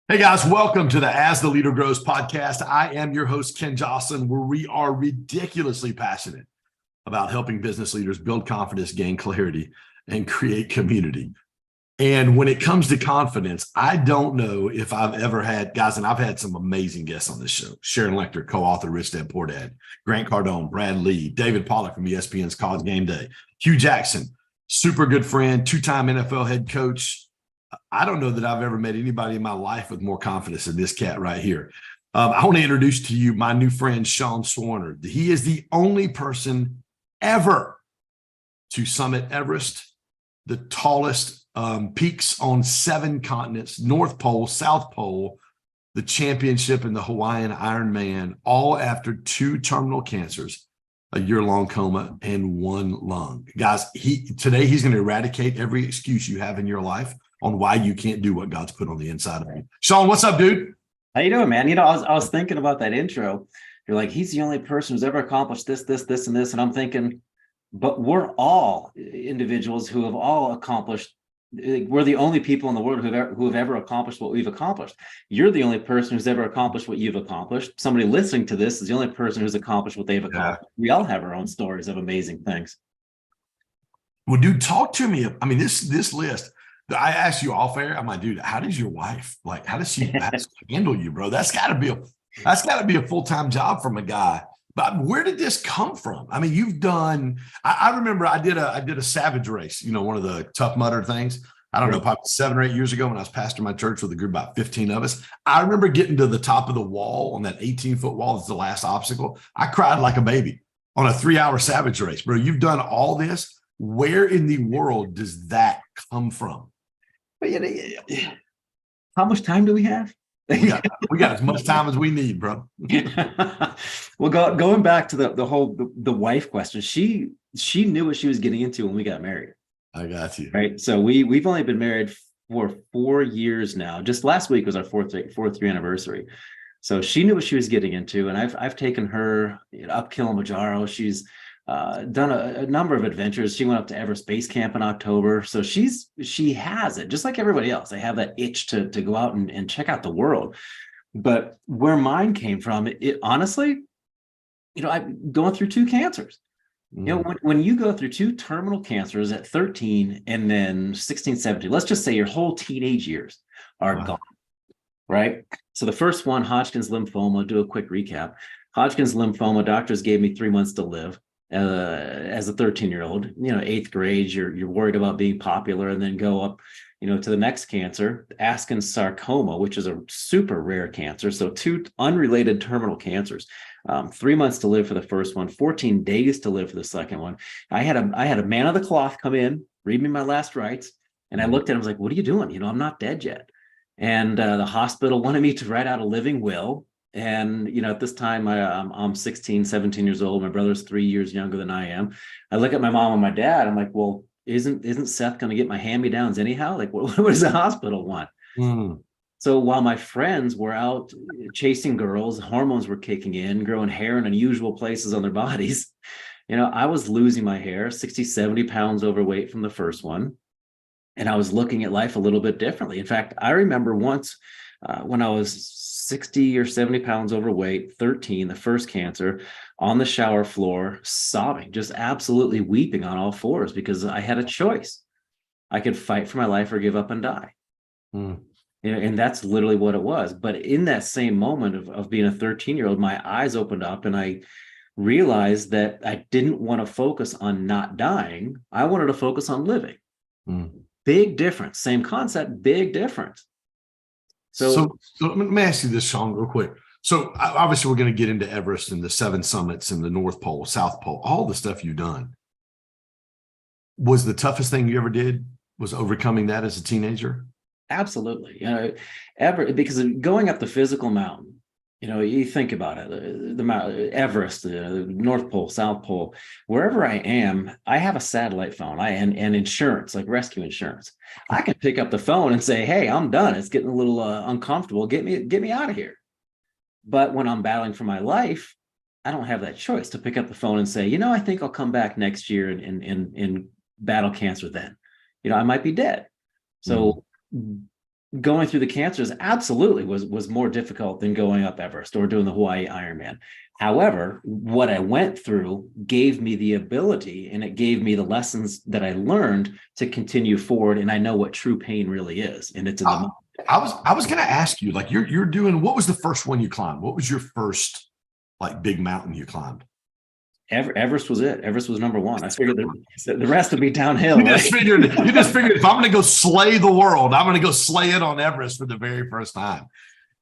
Hey guys, welcome to the As the Leader Grows podcast. I am your host, Ken Joslin, where we are ridiculously passionate about helping business leaders build confidence, gain clarity, and create community. And when it comes to confidence, I don't know if I've ever had, guys, and I've had some amazing guests on this show. Sharon Lecter, co-author, Rich Dad, Poor Dad, Grant Cardone, Brad Lee, David Pollack from ESPN's College Game Day, Hugh Jackson, super good friend, two-time NFL head coach. I don't know that I've ever met anybody in my life with more confidence than this cat right here. I want to introduce to you my new friend, Sean Swarner. He is the only person ever to summit Everest, the tallest peaks on 7 continents, North Pole, South Pole, the championship in the Hawaiian Ironman, all after 2 terminal cancers, a year-long coma, and 1 lung. Guys, today he's going to eradicate every excuse you have in your life on why you can't do what God's put on the inside of you. Sean, what's up, dude? How you doing, man? I was thinking about that intro. You're like, he's the only person who's ever accomplished this, and this. And I'm thinking, but we're all individuals who have all accomplished. We're the only people in the world who have ever accomplished what we've accomplished. You're the only person who's ever accomplished what you've accomplished. Somebody listening to this is the only person who's accomplished what they've accomplished. Yeah. We all have our own stories of amazing things. Well, dude, talk to me. I mean, this list. I asked you off air. I'm like, dude, how does your wife how does she handle you, bro? That's got to be a full-time job from a guy. But where did this come from? I mean, you've done. I remember I did a Savage race. You know, one of the Tough Mudder things. I don't know, probably 7 or 8 years ago when I was pastoring my church with a group of about 15 of us. I remember getting to the top of the wall on that 18-foot wall. That's the last obstacle. I cried like a baby on a 3-hour Savage race, bro. You've done all this. Where in the world does that come from? But how much time do we have? we got as much time as we need, bro. Well, going back to the wife question, she knew what she was getting into when we got married. I got you. Right. So we've only been married for 4 years now. Just last week was our fourth year anniversary. So she knew what she was getting into, and I've taken her up Kilimanjaro. She's done a number of adventures. She went up to Everest Base Camp in October. So she has it, just like everybody else. They have that itch to go out and check out the world. But where mine came from, it honestly, I'm going through 2 cancers. When you go through 2 terminal cancers at 13 and then 16, 17, let's just say your whole teenage years are gone, right? So the first one, Hodgkin's lymphoma, do a quick recap. Hodgkin's lymphoma, doctors gave me 3 months to live. As a 13-year-old, 8th grade, you're worried about being popular, and then go up, to the next cancer, Askins sarcoma, which is a super rare cancer. So 2 unrelated terminal cancers. 3 months to live for the first one, 14 days to live for the second one. I had a man of the cloth come in, read me my last rites, and I looked at him, I was like, "What are you doing? I'm not dead yet." And the hospital wanted me to write out a living will. And, at this time, I'm 16, 17 years old. My brother's 3 years younger than I am. I look at my mom and my dad. I'm like, well, isn't Seth going to get my hand-me-downs anyhow? Like, what does the hospital want? So while my friends were out chasing girls, hormones were kicking in, growing hair in unusual places on their bodies, I was losing my hair, 60, 70 pounds overweight from the first one. And I was looking at life a little bit differently. In fact, I remember once when I was 60 or 70 pounds overweight, 13, the first cancer, on the shower floor, sobbing, just absolutely weeping on all fours, because I had a choice. I could fight for my life or give up and die. And that's literally what it was. But in that same moment of being a 13-year-old, my eyes opened up and I realized that I didn't want to focus on not dying. I wanted to focus on living. Big difference. Same concept, big difference. So let me ask you this, Sean, real quick. So obviously we're going to get into Everest and the 7 summits and the North Pole, South Pole, all the stuff you've done. Was the toughest thing you ever did was overcoming that as a teenager? Absolutely. Because going up the physical mountain, you think about it, the Mount Everest, the North Pole, South Pole, wherever I am, I have a satellite phone and insurance, like rescue insurance. I can pick up the phone and say, "Hey, I'm done. It's getting a little uncomfortable. Get me out of here." But when I'm battling for my life, I don't have that choice to pick up the phone and say, "I think I'll come back next year and battle cancer then." I might be dead. So going through the cancers absolutely was more difficult than going up Everest or doing the Hawaii Ironman. However, what I went through gave me the ability, and it gave me the lessons that I learned to continue forward. And I know what true pain really is, and it's in the I, moment. I was going to ask you, like, you're doing, what was the first one you climbed? What was your first like big mountain you climbed? Everest was it. Everest was number one. I figured the rest would be downhill. You Right? just figured, if I'm going to go slay the world, I'm going to go slay it on Everest for the very first time.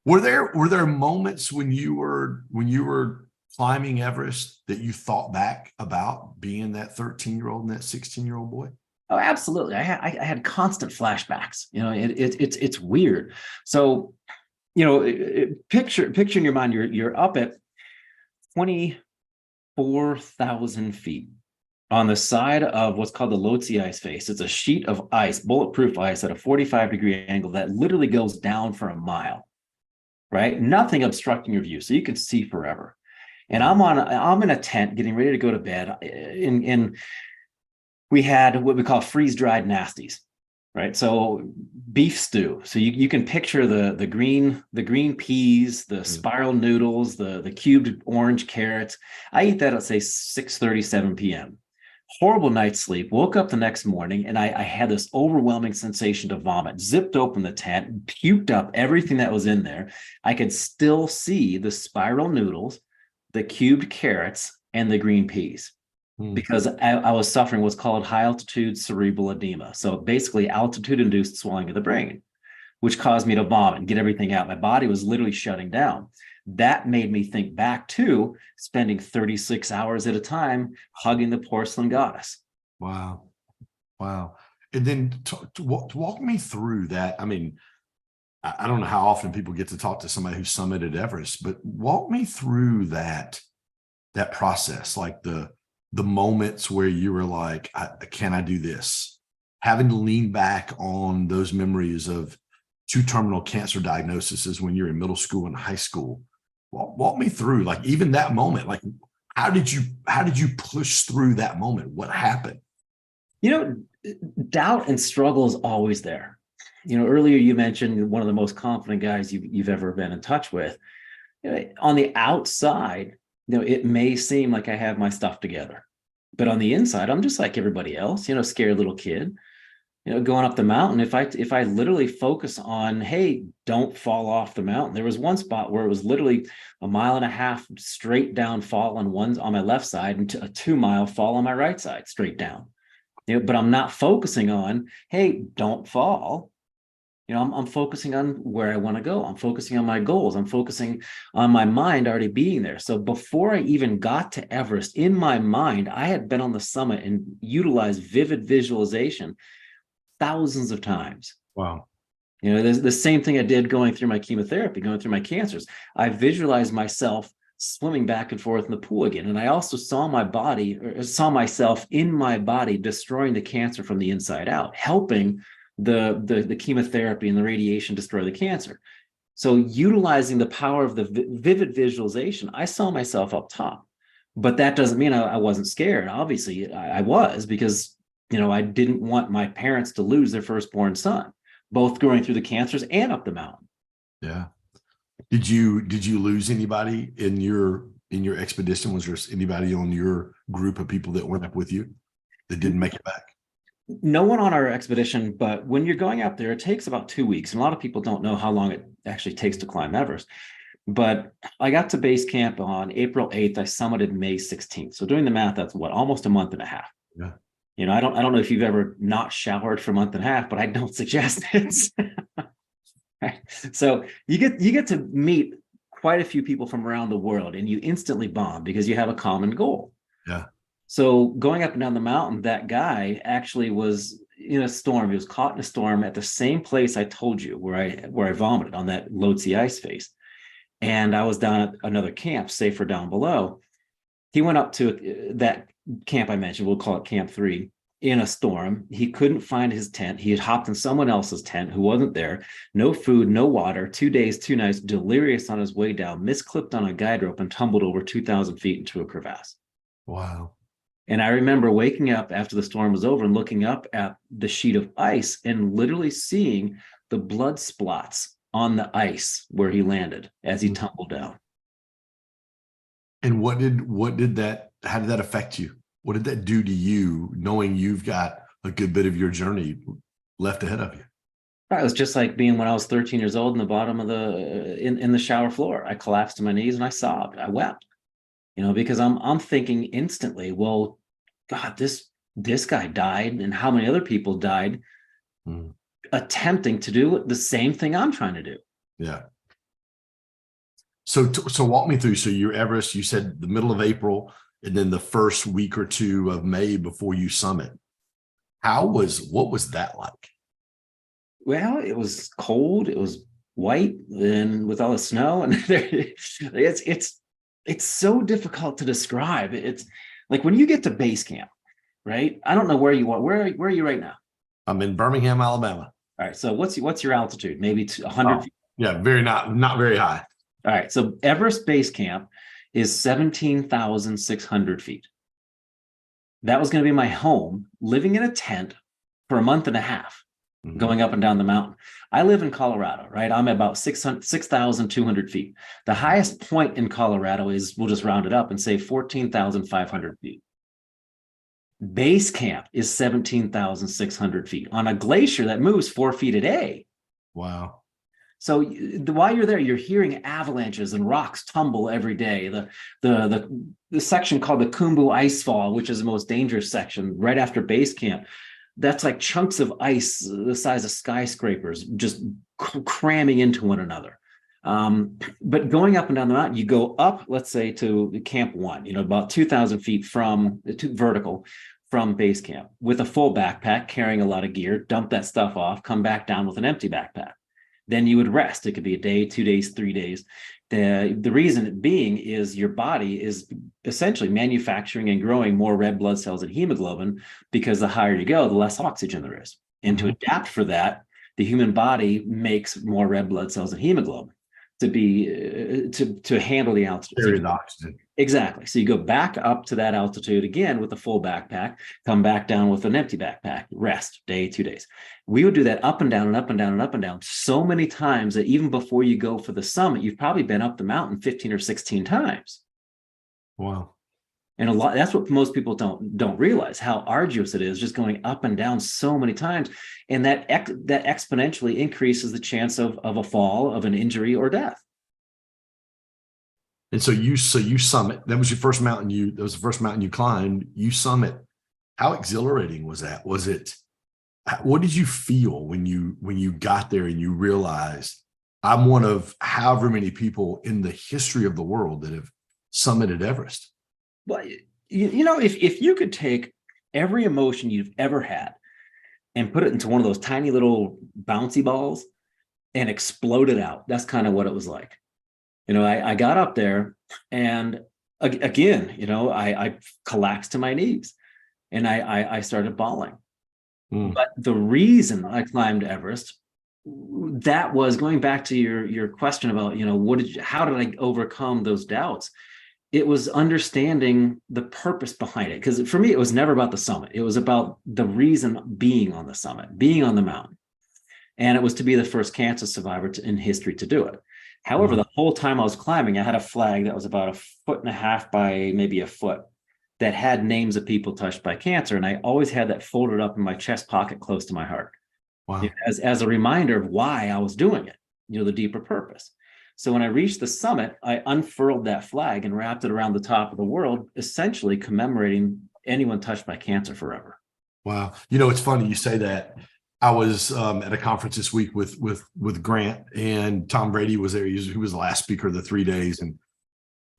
Were there moments when you were climbing Everest that you thought back about being that 13-year-old and that 16-year-old boy? Oh, absolutely. I had constant flashbacks. It's weird. So, picture in your mind, you're up at 24,000 feet on the side of what's called the Lhotse ice face. It's a sheet of ice, bulletproof ice at a 45-degree angle that literally goes down for a mile, right? Nothing obstructing your view, so you can see forever. And I'm in a tent getting ready to go to bed. And we had what we call freeze-dried nasties, right? So beef stew. So you can picture the green peas, the spiral noodles, the cubed orange carrots. I eat that at say 6:37 p.m. Horrible night's sleep. Woke up the next morning and I had this overwhelming sensation to vomit. Zipped open the tent, puked up everything that was in there. I could still see the spiral noodles, the cubed carrots, and the green peas. Because I was suffering what's called high altitude cerebral edema. So basically altitude induced swelling of the brain, which caused me to vomit and get everything out. My body was literally shutting down. That made me think back to spending 36 hours at a time hugging the porcelain goddess. Wow. And then to walk me through that. I mean, I don't know how often people get to talk to somebody who summited Everest, but walk me through that process, like the moments where you were like, can I do this? Having to lean back on those memories of 2 terminal cancer diagnoses when you're in middle school and high school. Walk me through, like, even that moment. Like, how did you push through that moment? What happened? Doubt and struggle is always there. Earlier you mentioned one of the most confident guys you've ever been in touch with. On the outside, it may seem like I have my stuff together, but on the inside, I'm just like everybody else, scared little kid, going up the mountain. If I literally focus on, hey, don't fall off the mountain. There was one spot where it was literally 1.5 miles straight down fall on my left side and a 2-mile fall on my right side, straight down. But I'm not focusing on, hey, don't fall. I'm focusing on where I want to go. I'm focusing on my goals. I'm focusing on my mind already being there. So before I even got to Everest, in my mind, I had been on the summit and utilized vivid visualization thousands of times. Wow. There's the same thing I did going through my chemotherapy, going through my cancers. I visualized myself swimming back and forth in the pool again. And I also saw myself in my body destroying the cancer from the inside out, helping the chemotherapy and the radiation destroy the cancer. So utilizing the power of the vivid visualization, I saw myself up top. But that doesn't mean I wasn't scared. Obviously, I was, because I didn't want my parents to lose their firstborn son, both going through the cancers and up the mountain. Yeah. Did you lose anybody in your expedition? Was there anybody on your group of people that went up with you that didn't make it back? No one on our expedition, but when you're going up there, it takes about 2 weeks. And a lot of people don't know how long it actually takes to climb Everest. But I got to base camp on April 8th. I summited May 16th. So doing the math, that's almost a month and a half. Yeah. I don't know if you've ever not showered for a month and a half, but I don't suggest it. Right. So you get to meet quite a few people from around the world, and you instantly bond because you have a common goal. Yeah. So going up and down the mountain, that guy actually was in a storm. He was caught in a storm at the same place I told you where I vomited, on that Lhotse ice face. And I was down at another camp, safer down below. He went up to that camp I mentioned, we'll call it Camp 3, in a storm. He couldn't find his tent. He had hopped in someone else's tent who wasn't there. No food, no water, 2 days, 2 nights, delirious on his way down, misclipped on a guide rope and tumbled over 2,000 feet into a crevasse. Wow. And I remember waking up after the storm was over and looking up at the sheet of ice and literally seeing the blood splots on the ice where he landed as he tumbled down. And how did that affect you? What did that do to you, knowing you've got a good bit of your journey left ahead of you? It was just like being when I was 13 years old in the bottom of in the shower floor. I collapsed to my knees and I sobbed. I wept, because I'm thinking instantly, well, God, this guy died, and how many other people died attempting to do the same thing I'm trying to do. Yeah. So walk me through. So you're Everest, you said the middle of April, and then the first week or two of May before you summit. What was that like? Well, it was cold. It was white, and with all the snow, and it's so difficult to describe. It's like when you get to base camp, right? I don't know where you are. Where are you right now? I'm in Birmingham, Alabama. All right. So what's your altitude? Maybe 100 feet. Yeah, not very high. All right. So Everest Base Camp is 17,600 feet. That was going to be my home, living in a tent for a month and a half, going up and down the mountain. I live in Colorado, right? I'm about 6,200 feet. The highest point in Colorado is, we'll just round it up and say 14,500 feet. Base camp is 17,600 feet on a glacier that moves 4 feet a day. Wow. So while you're there, you're hearing avalanches and rocks tumble every day. The section called the Khumbu Icefall, which is the most dangerous section right after base camp, that's like chunks of ice the size of skyscrapers just cramming into one another. But going up and down the mountain, you go up, let's say, to Camp 1, about 2,000 feet vertical from base camp with a full backpack, carrying a lot of gear, dump that stuff off, come back down with an empty backpack. Then you would rest. It could be a day, 2 days, 3 days. The reason being is your body is essentially manufacturing and growing more red blood cells and hemoglobin, because the higher you go, the less oxygen there is. And to adapt for that, the human body makes more red blood cells and hemoglobin to handle the altitude. Carry the oxygen. Exactly. So you go back up to that altitude again with a full backpack, come back down with an empty backpack, rest, day, 2 days. We would do that up and down and up and down and up and down so many times that even before you go for the summit, you've probably been up the mountain 15 or 16 times. Wow. And that's what most people don't realize, how arduous it is, just going up and down so many times. And that exponentially increases the chance of a fall, of an injury, or death. And so you summit. That was the first mountain you climbed. You summit. How exhilarating was that? What did you feel when you got there and you realized, I'm one of however many people in the history of the world that have summited Everest? Well, if you could take every emotion you've ever had and put it into one of those tiny little bouncy balls and explode it out, that's kind of what it was like. I got up there, and again, I collapsed to my knees, and I started bawling. But the reason I climbed Everest, that was going back to your question about, how did I overcome those doubts? It was understanding the purpose behind it. Because for me, it was never about the summit. It was about the reason being on the summit, being on the mountain. And it was to be the first cancer survivor in history to do it. However, the whole time I was climbing, I had a flag that was about 1.5 feet by maybe a foot that had names of people touched by cancer. And I always had that folded up in my chest pocket close to my heart. Wow. As a reminder of why I was doing it, the deeper purpose. So when I reached the summit, I unfurled that flag and wrapped it around the top of the world, essentially commemorating anyone touched by cancer forever. Wow. It's funny you say that. I was at a conference this week with Grant, and Tom Brady was there. He was the last speaker of the 3 days.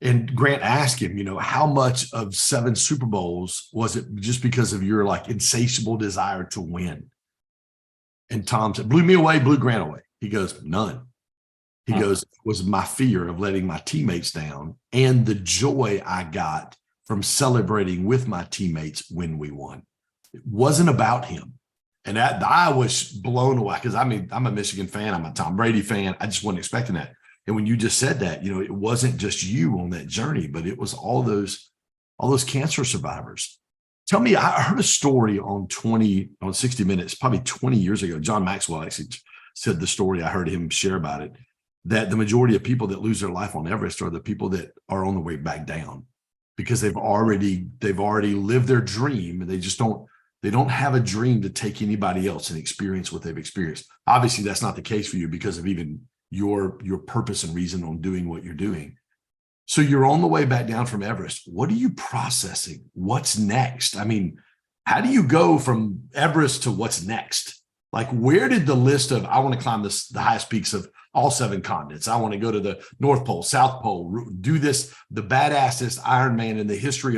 And Grant asked him, how much of 7 Super Bowls was it just because of your insatiable desire to win? And Tom said, blew me away, blew Grant away. He goes, none. He goes, it was my fear of letting my teammates down and the joy I got from celebrating with my teammates when we won. It wasn't about him. And I was blown away, because I'm a Michigan fan. I'm a Tom Brady fan. I just wasn't expecting that. And when you just said that, it wasn't just you on that journey, but it was all those cancer survivors. Tell me, I heard a story on 60 Minutes, probably 20 years ago. John Maxwell actually said the story, I heard him share about it, that the majority of people that lose their life on Everest are the people that are on the way back down, because they've already lived their dream, and they don't have a dream to take anybody else and experience what they've experienced. Obviously, that's not the case for you because of even your purpose and reason on doing what you're doing. So you're on the way back down from Everest. What are you processing? What's next? I mean, how do you go from Everest to what's next? Like, where did the list of, I want to climb the highest peaks of all 7 continents. I want to go to the North Pole, South Pole, do this, the badassest Ironman in the history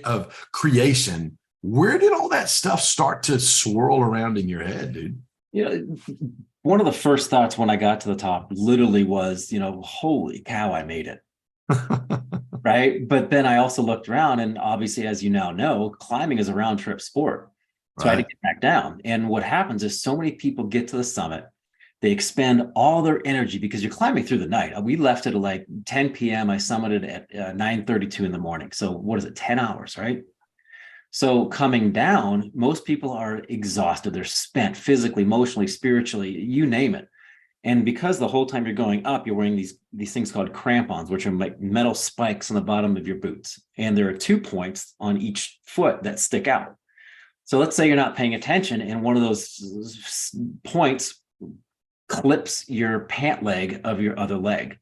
of creation. Where did all that stuff start to swirl around in your head, dude? One of the first thoughts when I got to the top literally was, holy cow, I made it. Right. But then I also looked around, and obviously, as you now know, climbing is a round trip sport. So I had to get back down. And what happens is so many people get to the summit, they expend all their energy because you're climbing through the night. We left at like 10 p.m. I summited at 9:32 in the morning. So what is it? 10 hours, right? So coming down, most people are exhausted. They're spent physically, emotionally, spiritually, you name it. And because the whole time you're going up, you're wearing these things called crampons, which are like metal spikes on the bottom of your boots. And there are 2 points on each foot that stick out. So let's say you're not paying attention and one of those points clips your pant leg of your other leg.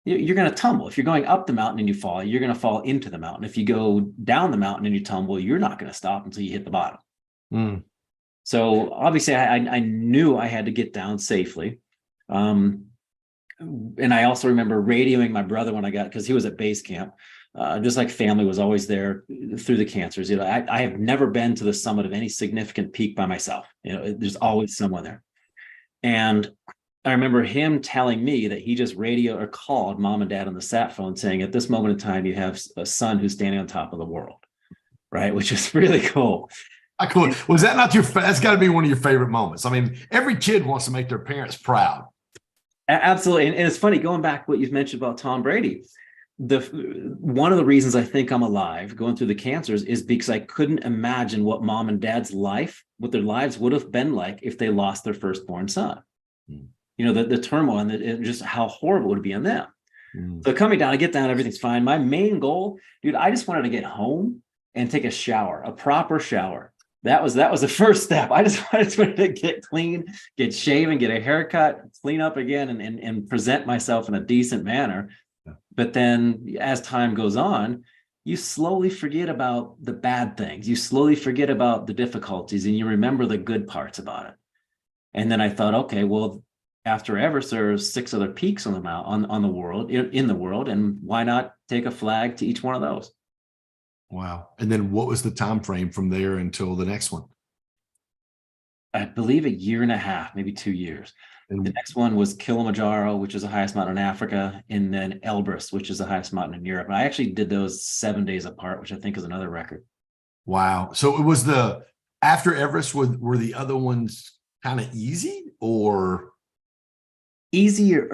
You're going to tumble. If you're going up the mountain and you fall, you're going to fall into the mountain. If you go down the mountain and you tumble, you're not going to stop until you hit the bottom. Mm. So obviously I knew I had to get down safely. And I also remember radioing my brother when I got, because he was at base camp, just like family was always there through the cancers. I have never been to the summit of any significant peak by myself. There's always someone there. And I remember him telling me that he just radioed or called mom and dad on the sat phone saying, at this moment in time, you have a son who's standing on top of the world, right? Which is really cool. Cool. Was that not that's got to be one of your favorite moments? I mean, every kid wants to make their parents proud. Absolutely. And it's funny, going back to what you've mentioned about Tom Brady, one of the reasons I think I'm alive going through the cancers is because I couldn't imagine what mom and dad's what their lives would have been like if they lost their firstborn son. Mm. The turmoil and just how horrible it would be on them. Mm. So coming down, I get down, everything's fine. My main goal, dude, I just wanted to get home and take a shower, a proper shower. That was the first step. I just wanted to get clean, get shaven, get a haircut, clean up again, and present myself in a decent manner. Yeah. But then as time goes on, you slowly forget about the bad things. You slowly forget about the difficulties, and you remember the good parts about it. And then I thought, okay, well, after Everest, there's 6 other peaks on the world, in the world, and why not take a flag to each one of those? Wow. And then what was the time frame from there until the next one? I believe a year and a half, maybe 2 years. And the next one was Kilimanjaro, which is the highest mountain in Africa, and then Elbrus, which is the highest mountain in Europe. And I actually did those 7 days apart, which I think is another record. Wow. So it was after Everest, were the other ones kind of easy or? Easier.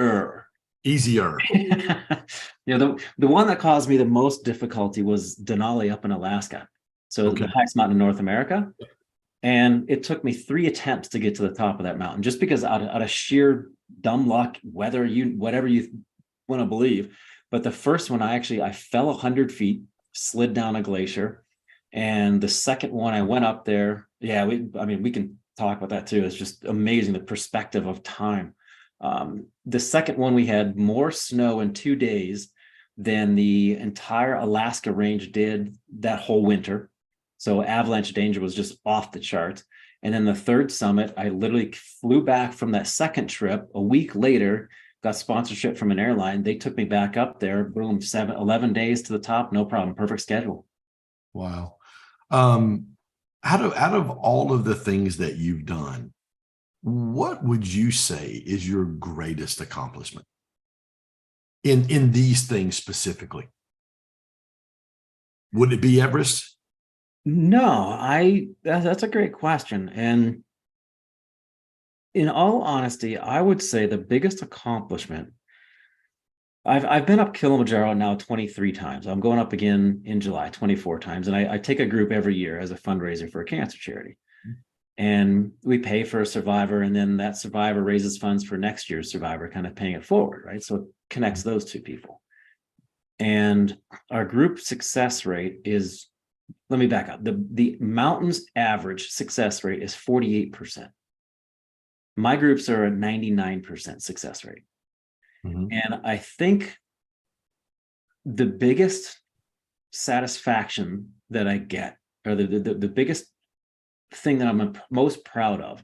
The one that caused me the most difficulty was Denali up in Alaska. So the highest mountain in North America. And it took me 3 attempts to get to the top of that mountain, just because out of sheer dumb luck, whatever you want to believe. But the first one, I fell 100 feet, slid down a glacier. And the second one, I went up there. Yeah, we can talk about that too. It's just amazing, the perspective of time. The second one, we had more snow in 2 days than the entire Alaska range did that whole winter. So avalanche danger was just off the charts. And then the third summit, I literally flew back from that second trip a week later, got sponsorship from an airline. They took me back up there, boom, 11 days to the top, no problem, perfect schedule. Wow. Out of all of the things that you've done, what would you say is your greatest accomplishment in these things specifically? Would it be Everest? No, that's a great question. And in all honesty, I would say the biggest accomplishment, I've been up Kilimanjaro now 23 times. I'm going up again in July, 24 times. And I take a group every year as a fundraiser for a cancer charity. and we pay for a survivor, and then that survivor raises funds for next year's survivor, kind of paying it forward, right? So it connects those two people. And our group success rate is, let me back up. The mountain's average success rate is 48%. My groups are a 99% success rate. Mm-hmm. And I think the biggest satisfaction that I get, or the biggest thing that I'm most proud of,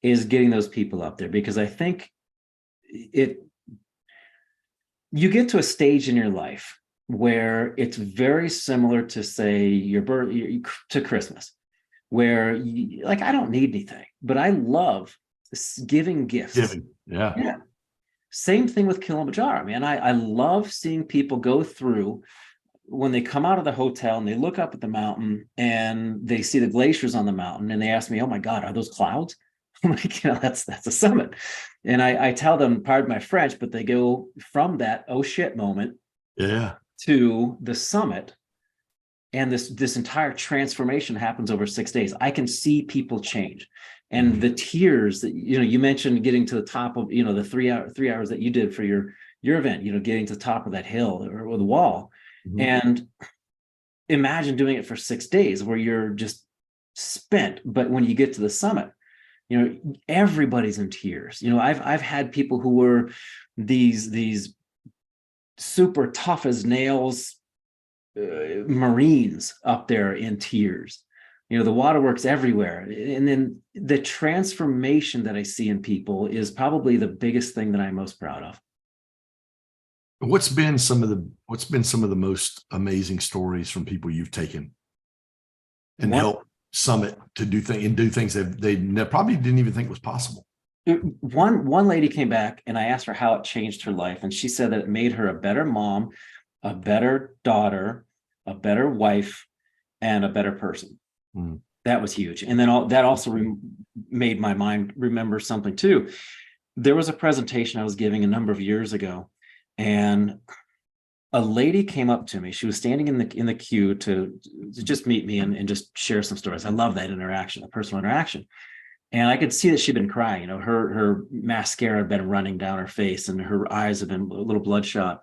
is getting those people up there, because I think you get to a stage in your life where it's very similar to, say, your birth, to Christmas, where like, I don't need anything, but I love giving gifts. Yeah. Same thing with Kilimanjaro, man. I love seeing people go through, when they come out of the hotel and they look up at the mountain and they see the glaciers on the mountain, and they ask me, "Oh my God, are those clouds?" I'm like, that's a summit. And I tell them, pardon my French, but they go from that oh shit moment to the summit. And this entire transformation happens over 6 days. I can see people change. And the tears that, you mentioned getting to the top of, the 3 hours that you did for your event, getting to the top of that hill or the wall. Mm-hmm. And imagine doing it for 6 days where you're just spent. But when you get to the summit, everybody's in tears. I've had people who were these super tough as nails Marines up there in tears. The waterworks everywhere. And then the transformation that I see in people is probably the biggest thing that I'm most proud of. What's been some of the most amazing stories from people you've taken and helped summit to do things that they probably didn't even think was possible? One lady came back, and I asked her how it changed her life, and she said that it made her a better mom, a better daughter, a better wife, and a better person. That was huge. And then that also made my mind remember something too. There was a presentation I was giving a number of years ago, and a lady came up to me. She was standing in the queue to just meet me and just share some stories. I love that interaction, a personal interaction. And I could see that she'd been crying. Her mascara had been running down her face, and her eyes had been a little bloodshot.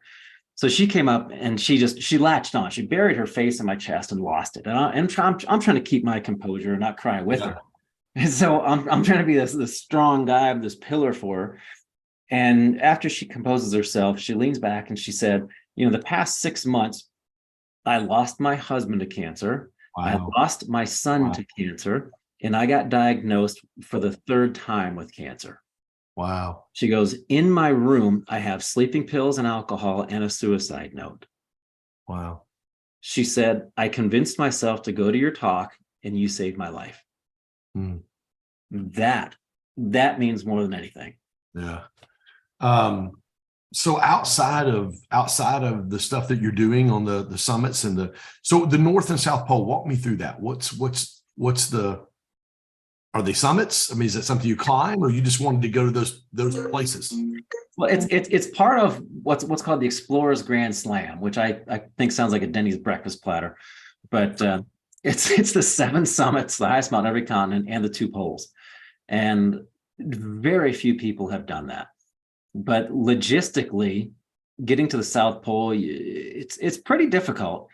So she came up and she latched on. She buried her face in my chest and lost it. And I'm trying to keep my composure and not cry with her. And so I'm trying to be this strong guy, this pillar for her. And after she composes herself, she leans back and she said, the past 6 months, I lost my husband to cancer. Wow. I lost my son to cancer, and I got diagnosed for the 3rd time with cancer. Wow. She goes, in my room, I have sleeping pills and alcohol and a suicide note. Wow. She said, I convinced myself to go to your talk, and you saved my life. That means more than anything. Yeah. So outside of the stuff that you're doing on the summits and the North and South Pole, walk me through that. Are they summits? I mean, is that something you climb, or you just wanted to go to those places? Well, it's part of what's called the Explorers Grand Slam, which I think sounds like a Denny's breakfast platter, but it's the 7 summits, the highest mountain on every continent, and the 2 poles, and very few people have done that. But logistically, getting to the South Pole, it's pretty difficult.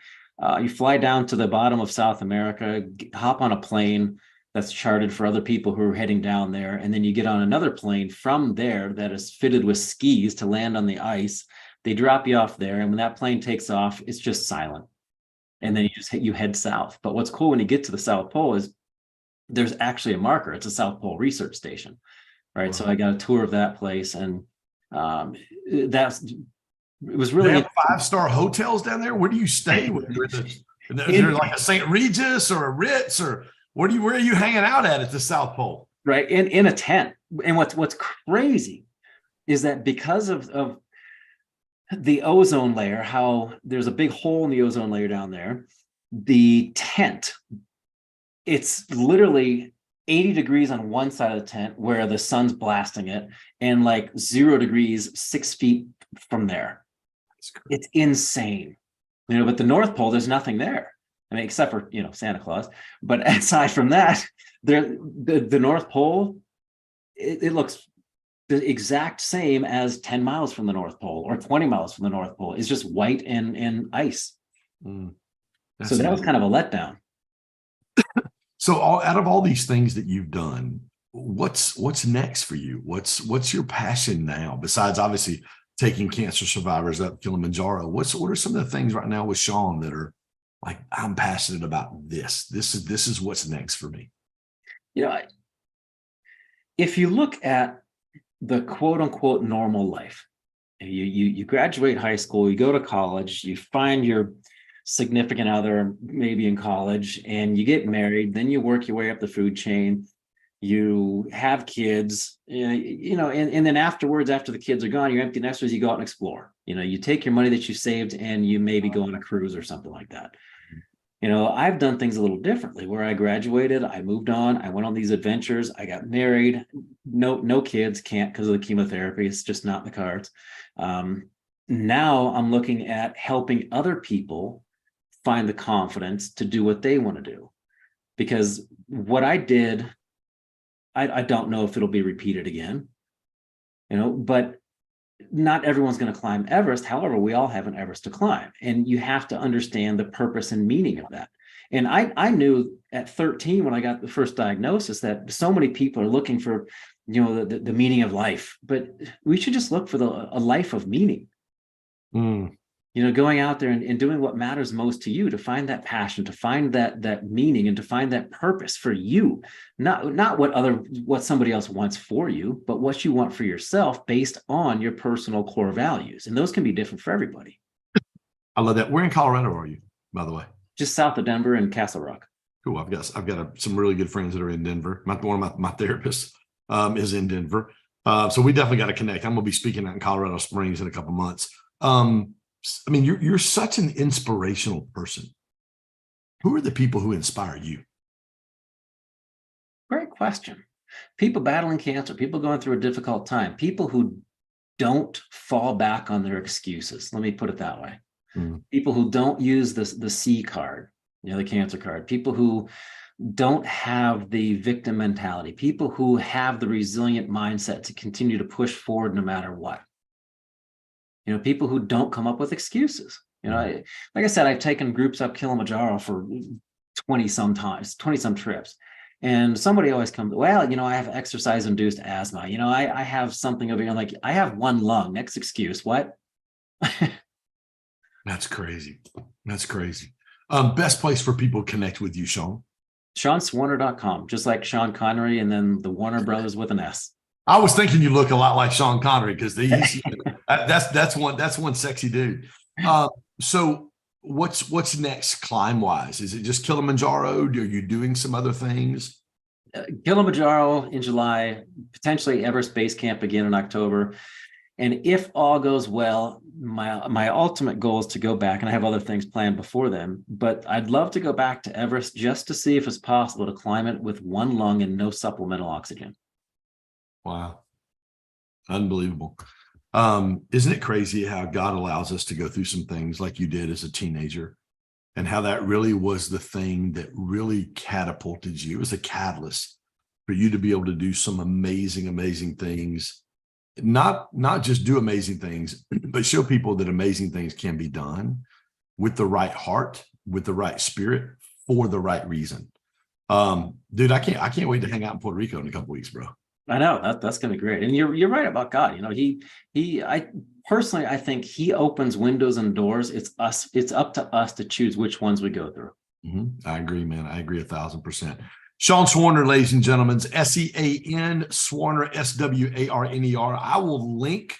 You fly down to the bottom of South America, hop on a plane that's chartered for other people who are heading down there. And then you get on another plane from there that is fitted with skis to land on the ice. They drop you off there. And when that plane takes off, it's just silent. And then you head south. But what's cool when you get to the South Pole is there's actually a marker. It's a South Pole research station, right? Wow. So I got a tour of that place, and it was really. They have 5-star hotels down there. Where do you stay? Is there like a St. Regis or a Ritz, or where are you hanging out at the South Pole? Right, in a tent. And what's crazy is that because of the ozone layer, how there's a big hole in the ozone layer down there, the tent, it's literally 80 degrees on one side of the tent where the sun's blasting it, and like 0 degrees 6 feet from there. It's insane. But the North Pole, there's nothing there. I mean, except for, Santa Claus. But aside from that, the North Pole, it looks the exact same as 10 miles from the North Pole or 20 miles from the North Pole. It's just white and ice. So that was kind of a letdown. So out of all these things that you've done, what's next for you? What's your passion now, besides obviously taking cancer survivors up Kilimanjaro? What are some of the things right now with Sean that are like, I'm passionate about this? This is what's next for me. If you look at the quote unquote normal life, you graduate high school, you go to college, you find your significant other maybe in college, and you get married, then you work your way up the food chain, you have kids, and then afterwards, after the kids are gone, you're empty nesters, you go out and explore. You take your money that you saved and you maybe go on a cruise or something like that. I've done things a little differently, where I graduated, I moved on, I went on these adventures, I got married, no kids, can't because of the chemotherapy, it's just not in the cards. Now I'm looking at helping other people find the confidence to do what they want to do. Because what I did, I don't know if it'll be repeated again, but not everyone's going to climb Everest. However, we all have an Everest to climb, and you have to understand the purpose and meaning of that. And I knew at 13, when I got the first diagnosis, that so many people are looking for, the meaning of life, but we should just look for a life of meaning. Going out there and doing what matters most to you, to find that passion, to find that meaning, and to find that purpose for you, not what somebody else wants for you, but what you want for yourself based on your personal core values. And those can be different for everybody. I love that. Where in Colorado are you, by the way? Just south of Denver in Castle Rock. Cool. I've got some really good friends that are in Denver. One of my therapists is in Denver. So we definitely got to connect. I'm going to be speaking out in Colorado Springs in a couple months. I mean, you're such an inspirational person. Who are the people who inspire you? Great question. People battling cancer, people going through a difficult time, people who don't fall back on their excuses. Let me put it that way. People who don't use the C card, the cancer card, people who don't have the victim mentality, people who have the resilient mindset to continue to push forward no matter what. People who don't come up with excuses. Like I said, I've taken groups up Kilimanjaro for 20 some trips. And somebody always comes, well, I have exercise-induced asthma. I have something over here. Like, I have one lung. Next excuse, what? That's crazy. That's crazy. Best place for people to connect with you, Sean? SeanSwarner.com, just like Sean Connery, and then the Warner Brothers with an S. I was thinking you look a lot like Sean Connery, because that's one sexy dude. So what's next climb wise? Is it just Kilimanjaro? Are you doing some other things? Kilimanjaro in July, potentially Everest Base Camp again in October. And if all goes well, my ultimate goal is to go back, and I have other things planned before then, but I'd love to go back to Everest just to see if it's possible to climb it with one lung and no supplemental oxygen. Wow. Unbelievable. Isn't it crazy how God allows us to go through some things like you did as a teenager, and how that really was the thing that really catapulted you? It was a catalyst for you to be able to do some amazing, amazing things. Not just do amazing things, but show people that amazing things can be done with the right heart, with the right spirit, for the right reason. Dude, I can't wait to hang out in Puerto Rico in a couple of weeks, bro. I know that's going to be great. And you're right about God. I personally, I think he opens windows and doors. It's up to us to choose which ones we go through. I agree, man. I agree 1,000%. Sean Swarner, ladies and gentlemen, SEAN Swarner, SWARNER. I will link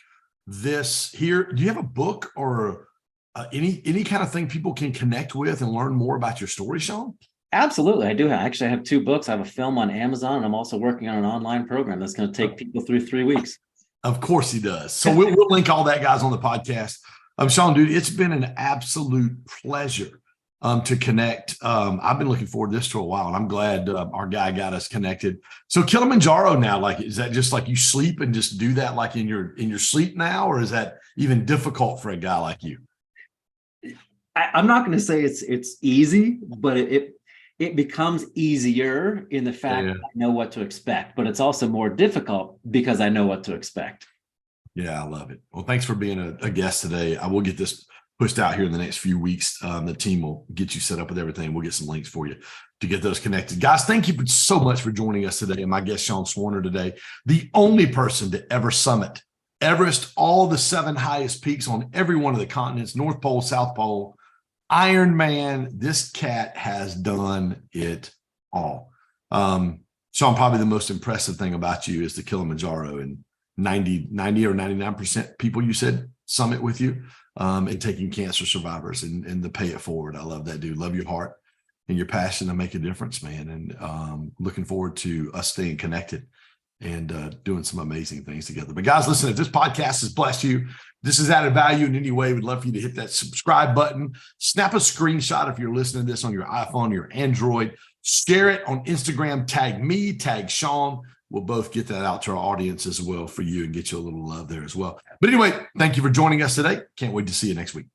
this here. Do you have a book or any kind of thing people can connect with and learn more about your story, Sean? Absolutely. I do. Actually, I have 2 books. I have a film on Amazon, and I'm also working on an online program that's going to take people through 3 weeks. Of course he does. So we'll link all that, guys, on the podcast. Sean, dude, it's been an absolute pleasure to connect. I've been looking forward to this for a while, and I'm glad our guy got us connected. So Kilimanjaro now, like, is that just like you sleep and just do that like in your sleep now, or is that even difficult for a guy like you? I'm not going to say it's easy, but it becomes easier in the fact that I know what to expect, but it's also more difficult because I know what to expect. Yeah, I love it. Well, thanks for being a guest today. I will get this pushed out here in the next few weeks. The team will get you set up with everything. We'll get some links for you to get those connected. Guys, thank you so much for joining us today. And my guest, Sean Swarner, today, the only person to ever summit Everest, all the 7 highest peaks on every one of the continents, North Pole, South Pole, Ironman. This cat has done it all. Sean, probably the most impressive thing about you is the Kilimanjaro, and 90 or 99% people, you said, summit with you, and taking cancer survivors and the pay it forward. I love that, dude. Love your heart and your passion to make a difference, man. And looking forward to us staying connected and doing some amazing things together. But guys, listen, if this podcast has blessed you, this has added value in any way, we'd love for you to hit that subscribe button. Snap a screenshot if you're listening to this on your iPhone, your Android. Share it on Instagram. Tag me, tag Sean. We'll both get that out to our audience as well for you and get you a little love there as well. But anyway, thank you for joining us today. Can't wait to see you next week.